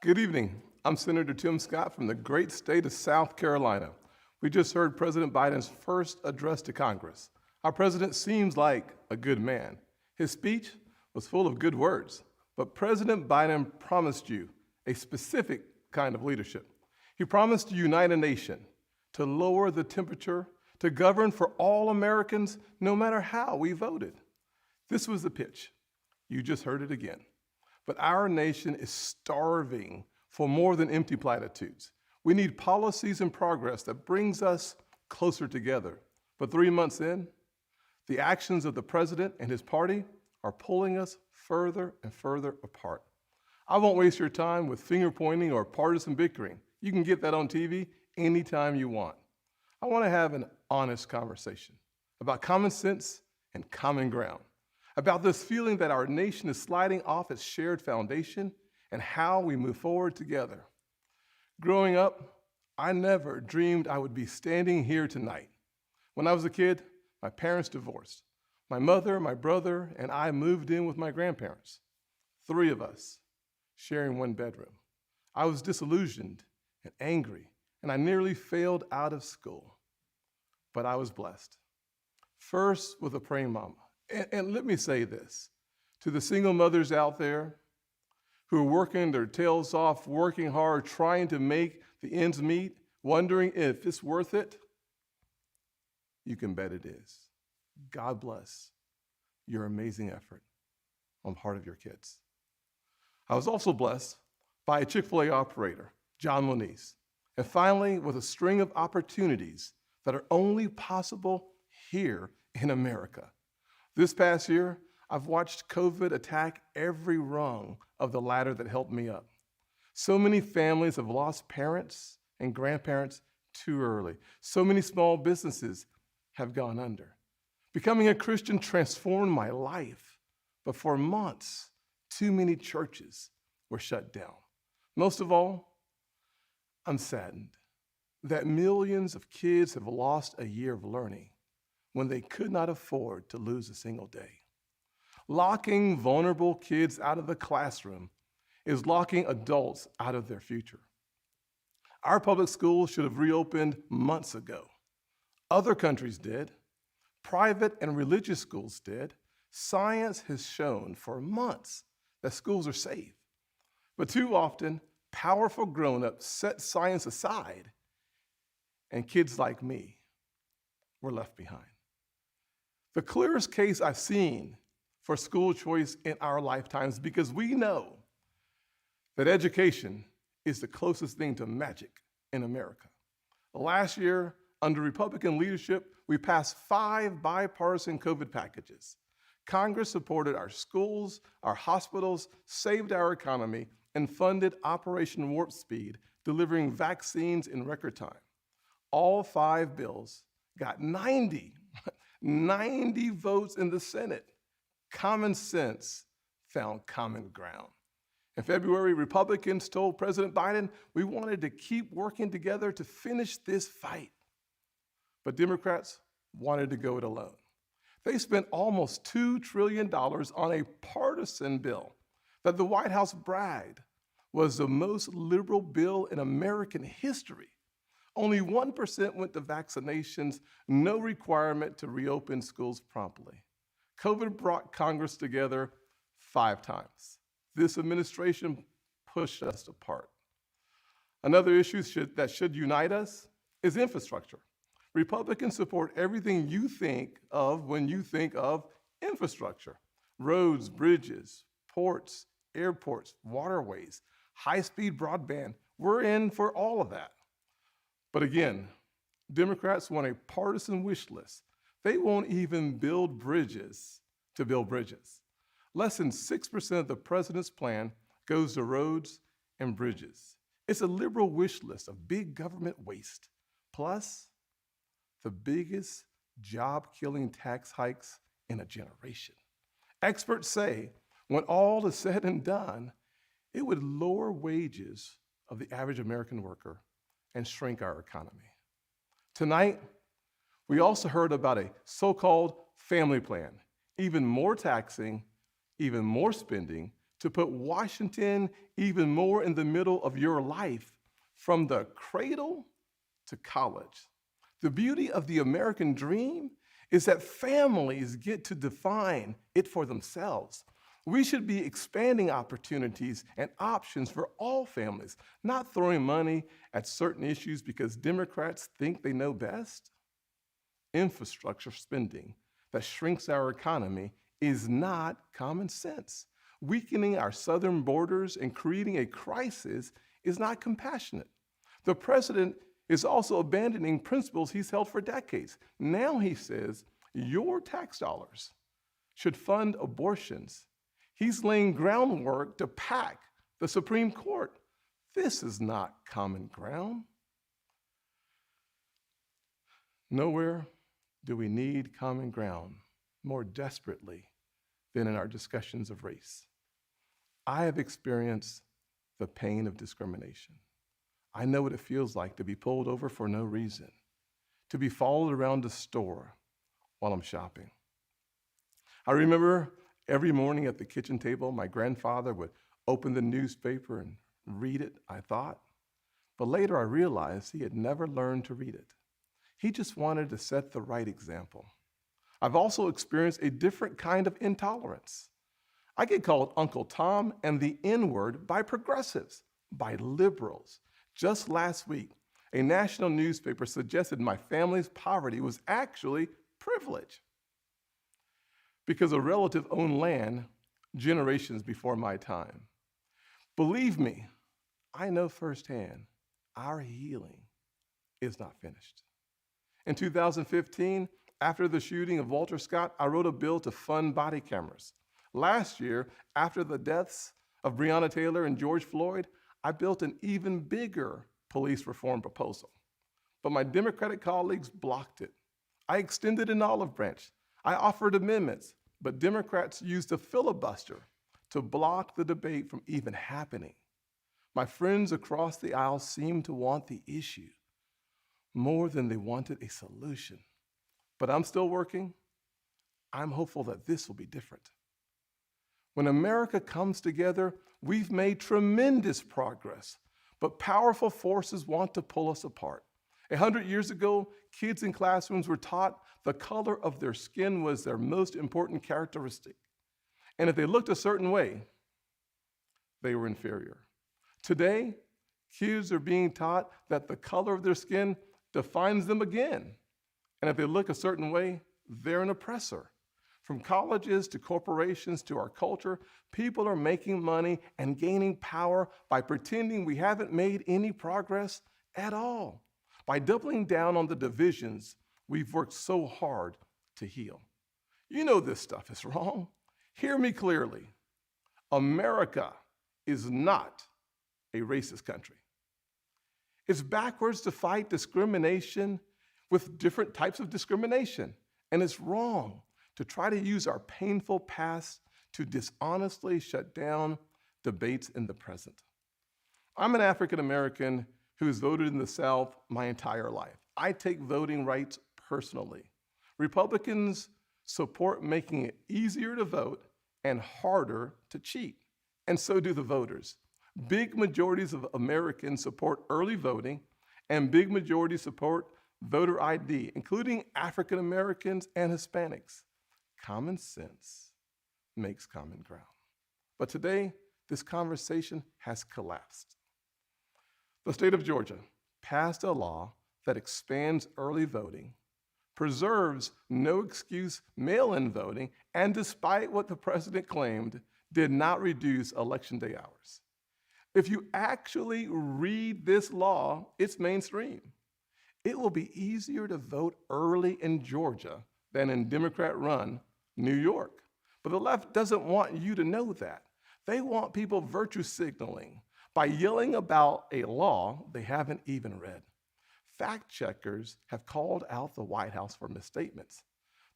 Good evening. I'm Senator Tim Scott from the great state of South Carolina. We just heard President Biden's first address to Congress. Our president seems like a good man. His speech was full of good words, but President Biden promised you a specific kind of leadership. He promised to unite a nation, to lower the temperature, to govern for all Americans, no matter how we voted. This was the pitch. You just heard it again. But our nation is starving for more than empty platitudes. We need policies and progress that brings us closer together. But 3 months in, the actions of the president and his party are pulling us further and further apart. I won't waste your time with finger pointing or partisan bickering. You can get that on TV anytime you want. I want to have an honest conversation about common sense and common ground, about this feeling that our nation is sliding off its shared foundation and how we move forward together. Growing up, I never dreamed I would be standing here tonight. When I was a kid, my parents divorced. My mother, my brother, and I moved in with my grandparents. 3 of us sharing one bedroom. I was disillusioned and angry, and I nearly failed out of school. But I was blessed. First, with a praying mama. And let me say this, to the single mothers out there who are working their tails off, working hard, trying to make the ends meet, wondering if it's worth it, you can bet it is. God bless your amazing effort on part of your kids. I was also blessed by a Chick-fil-A operator, John Moniz, and finally with a string of opportunities that are only possible here in America. This past year, I've watched COVID attack every rung of the ladder that helped me up. So many families have lost parents and grandparents too early. So many small businesses have gone under. Becoming a Christian transformed my life, but for months, too many churches were shut down. Most of all, I'm saddened that millions of kids have lost a year of learning when they could not afford to lose a single day. Locking vulnerable kids out of the classroom is locking adults out of their future. Our public schools should have reopened months ago. Other countries did. Private and religious schools did. Science has shown for months that schools are safe. But too often, powerful grown-ups set science aside, and kids like me were left behind. The clearest case I've seen for school choice in our lifetimes, because we know that education is the closest thing to magic in America. Last year, under Republican leadership, we passed 5 bipartisan COVID packages. Congress supported our schools, our hospitals, saved our economy, and funded Operation Warp Speed, delivering vaccines in record time. All 5 bills got 90 votes in the Senate. Common sense found common ground. In February, Republicans told President Biden we wanted to keep working together to finish this fight. But Democrats wanted to go it alone. They spent almost $2 trillion on a partisan bill that the White House bragged was the most liberal bill in American history. Only 1% went to vaccinations, no requirement to reopen schools promptly. COVID brought Congress together 5 times. This administration pushed us apart. Another issue that should unite us is infrastructure. Republicans support everything you think of when you think of infrastructure. Roads, bridges, ports, airports, waterways, high-speed broadband. We're in for all of that. But again, Democrats want a partisan wish list. They won't even build bridges to build bridges. Less than 6% of the president's plan goes to roads and bridges. It's a liberal wish list of big government waste, plus the biggest job-killing tax hikes in a generation. Experts say when all is said and done, it would lower wages of the average American worker and shrink our economy. Tonight, we also heard about a so-called family plan, even more taxing, even more spending to put Washington even more in the middle of your life from the cradle to college. The beauty of the American dream is that families get to define it for themselves. We should be expanding opportunities and options for all families, not throwing money at certain issues because Democrats think they know best. Infrastructure spending that shrinks our economy is not common sense. Weakening our southern borders and creating a crisis is not compassionate. The president is also abandoning principles he's held for decades. Now he says your tax dollars should fund abortions. He's laying groundwork to pack the Supreme Court. This is not common ground. Nowhere do we need common ground more desperately than in our discussions of race. I have experienced the pain of discrimination. I know what it feels like to be pulled over for no reason, to be followed around the store while I'm shopping. I remember every morning at the kitchen table, my grandfather would open the newspaper and read it, I thought. But later I realized he had never learned to read it. He just wanted to set the right example. I've also experienced a different kind of intolerance. I get called Uncle Tom and the N-word by progressives, by liberals. Just last week, a national newspaper suggested my family's poverty was actually privilege because a relative owned land generations before my time. Believe me, I know firsthand our healing is not finished. In 2015, after the shooting of Walter Scott, I wrote a bill to fund body cameras. Last year, after the deaths of Breonna Taylor and George Floyd, I built an even bigger police reform proposal. But my Democratic colleagues blocked it. I extended an olive branch. I offered amendments, but Democrats used a filibuster to block the debate from even happening. My friends across the aisle seemed to want the issue more than they wanted a solution. But I'm still working. I'm hopeful that this will be different. When America comes together, we've made tremendous progress, but powerful forces want to pull us apart. 100 years ago, kids in classrooms were taught the color of their skin was their most important characteristic. And if they looked a certain way, they were inferior. Today, kids are being taught that the color of their skin defines them again. And if they look a certain way, they're an oppressor. From colleges to corporations to our culture, people are making money and gaining power by pretending we haven't made any progress at all, by doubling down on the divisions we've worked so hard to heal. You know this stuff is wrong. Hear me clearly. America is not a racist country. It's backwards to fight discrimination with different types of discrimination, and it's wrong to try to use our painful past to dishonestly shut down debates in the present. I'm an African American who has voted in the South my entire life. I take voting rights personally. Republicans support making it easier to vote and harder to cheat, and so do the voters. Big majorities of Americans support early voting, and big majorities support voter ID, including African Americans and Hispanics. Common sense makes common ground. But today, this conversation has collapsed. The state of Georgia passed a law that expands early voting, preserves no excuse mail-in voting, and despite what the president claimed, did not reduce election day hours. If you actually read this law, it's mainstream. It will be easier to vote early in Georgia than in Democrat-run New York. But the left doesn't want you to know that. They want people virtue signaling by yelling about a law they haven't even read. Fact checkers have called out the White House for misstatements.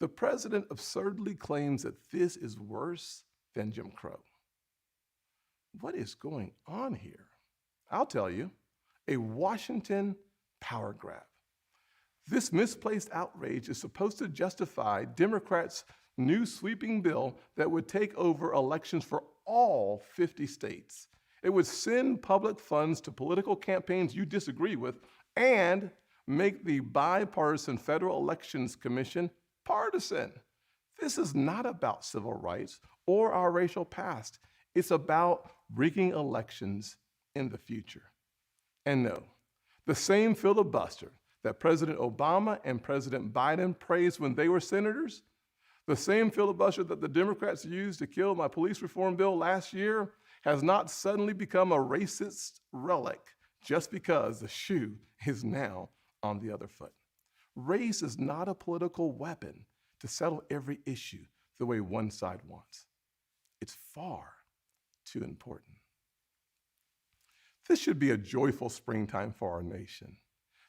The president absurdly claims that this is worse than Jim Crow. What is going on here? I'll tell you, a Washington power grab. This misplaced outrage is supposed to justify Democrats' new sweeping bill that would take over elections for all 50 states. It would send public funds to political campaigns you disagree with and make the bipartisan Federal Elections Commission partisan. This is not about civil rights or our racial past. It's about rigging elections in the future. And no, the same filibuster that President Obama and President Biden praised when they were senators, the same filibuster that the Democrats used to kill my police reform bill last year, has not suddenly become a racist relic just because the shoe is now on the other foot. Race is not a political weapon to settle every issue the way one side wants. It's far too important. This should be a joyful springtime for our nation.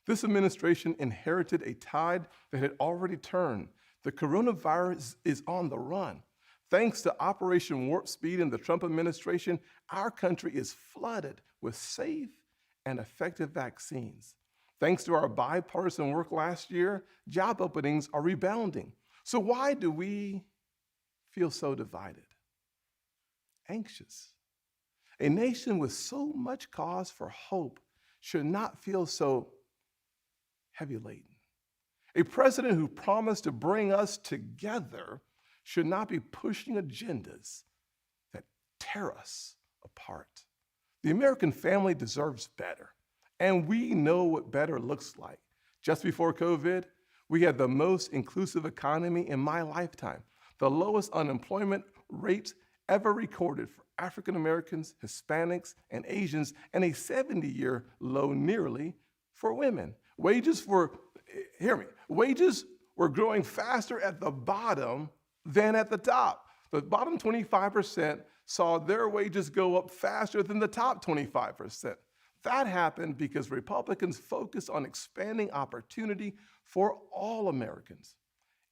This administration inherited a tide that had already turned. The coronavirus is on the run. Thanks to Operation Warp Speed and the Trump administration, our country is flooded with safe and effective vaccines. Thanks to our bipartisan work last year, job openings are rebounding. So why do we feel so divided? Anxious. A nation with so much cause for hope should not feel so heavy laden. A president who promised to bring us together should not be pushing agendas that tear us apart. The American family deserves better, and we know what better looks like. Just before COVID, we had the most inclusive economy in my lifetime, the lowest unemployment rates ever recorded for African Americans, Hispanics, and Asians, and a 70-year low nearly for women. Wages were growing faster at the bottom than at the top. The bottom 25% saw their wages go up faster than the top 25%. That happened because Republicans focused on expanding opportunity for all Americans.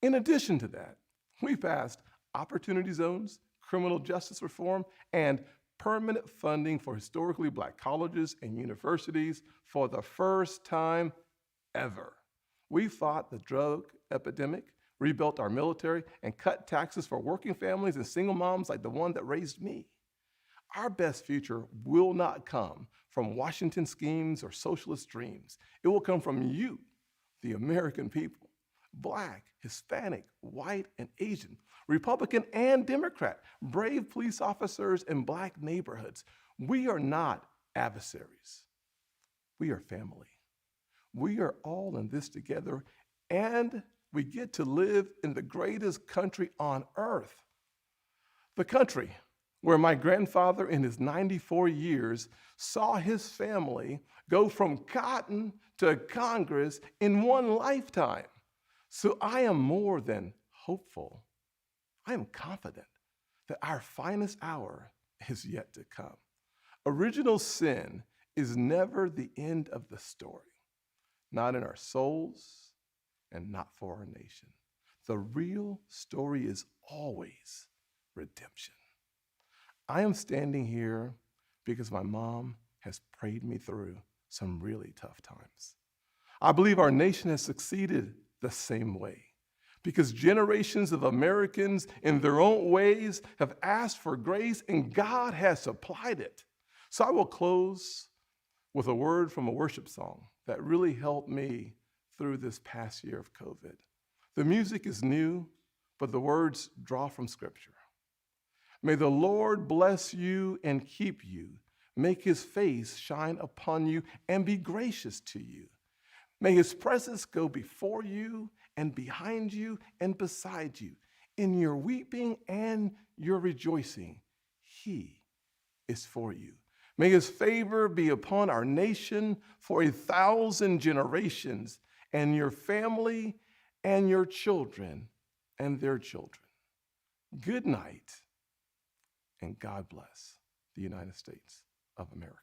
In addition to that, we passed opportunity zones, criminal justice reform, and permanent funding for historically Black colleges and universities for the first time ever. We fought the drug epidemic, rebuilt our military, and cut taxes for working families and single moms like the one that raised me. Our best future will not come from Washington schemes or socialist dreams. It will come from you, the American people, Black, Hispanic, white, and Asian, Republican and Democrat, brave police officers in Black neighborhoods. We are not adversaries. We are family. We are all in this together, and we get to live in the greatest country on earth. The country where my grandfather in his 94 years saw his family go from cotton to Congress in one lifetime. So I am more than hopeful. I am confident that our finest hour is yet to come. Original sin is never the end of the story, not in our souls and not for our nation. The real story is always redemption. I am standing here because my mom has prayed me through some really tough times. I believe our nation has succeeded the same way because generations of Americans in their own ways have asked for grace and God has supplied it. So I will close with a word from a worship song that really helped me through this past year of COVID. The music is new, but the words draw from Scripture. May the Lord bless you and keep you, make his face shine upon you and be gracious to you. May his presence go before you and behind you and beside you. In your weeping and your rejoicing, he is for you. May his favor be upon our nation for 1,000 generations, and your family and your children and their children. Good night, and God bless the United States of America.